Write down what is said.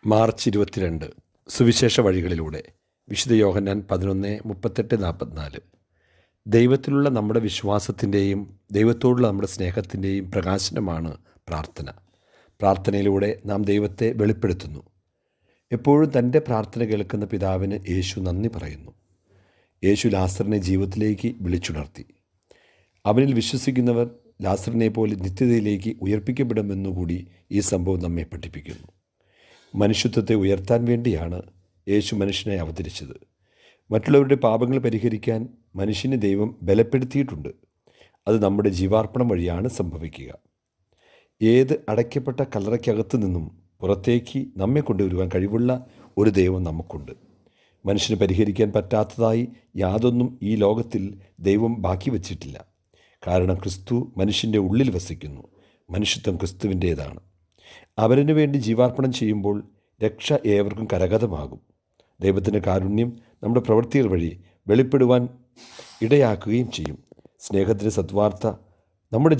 March 22 സുവിശേഷ വഴികളിലൂടെ വിശുദ്ധ യോഹന്നാൻ 11:38-44. ദൈവത്തിലുള്ള നമ്മുടെ വിശ്വാസത്തിൻ്റെയും ദൈവത്തോടുള്ള നമ്മുടെ സ്നേഹത്തിൻ്റെയും പ്രകാശനമാണ് പ്രാർത്ഥന. പ്രാർത്ഥനയിലൂടെ നാം ദൈവത്തെ വെളിപ്പെടുത്തുന്നു. എപ്പോഴും തൻ്റെ പ്രാർത്ഥന കേൾക്കുന്ന പിതാവിന് യേശു നന്ദി പറയുന്നു. യേശു ലാസറിനെ ജീവിതത്തിലേക്ക് വിളിച്ചുണർത്തി. അവനിൽ വിശ്വസിക്കുന്നവർ ലാസറിനെ പോലെ നിത്യതയിലേക്ക് ഉയർപ്പിക്കപ്പെടുമെന്നുകൂടി ഈ സംഭവം നമ്മെ പഠിപ്പിക്കുന്നു. മനുഷ്യത്വത്തെ ഉയർത്താൻ വേണ്ടിയാണ് യേശു മനുഷ്യനെ അവതരിച്ചത്. മറ്റുള്ളവരുടെ പാപങ്ങൾ പരിഹരിക്കാൻ മനുഷ്യനെ ദൈവം ബലപ്പെടുത്തിയിട്ടുണ്ട്. അത് നമ്മുടെ ജീവാർപ്പണം വഴിയാണ് സംഭവിക്കുക. ഏത് അടയ്ക്കപ്പെട്ട കല്ലറയ്ക്കകത്തു നിന്നും പുറത്തേക്ക് നമ്മെ കൊണ്ടുവരുവാൻ കഴിവുള്ള ഒരു ദൈവം നമുക്കുണ്ട്. മനുഷ്യന് പരിഹരിക്കാൻ പറ്റാത്തതായി യാതൊന്നും ഈ ലോകത്തിൽ ദൈവം ബാക്കി വച്ചിട്ടില്ല. കാരണം ക്രിസ്തു മനുഷ്യൻ്റെ ഉള്ളിൽ വസിക്കുന്നു. മനുഷ്യത്വം ക്രിസ്തുവിൻ്റേതാണ്. അവരനു വേണ്ടി ജീവാർപ്പണം ചെയ്യുമ്പോൾ രക്ഷ ഏവർക്കും കരഗതമാകും. ദൈവത്തിൻ്റെ കാരുണ്യം നമ്മുടെ പ്രവൃത്തികൾ വഴി വെളിപ്പെടുവാൻ ഇടയാക്കുകയും ചെയ്യും. സ്നേഹത്തിൻ്റെ സദ്വാർത്ത നമ്മുടെ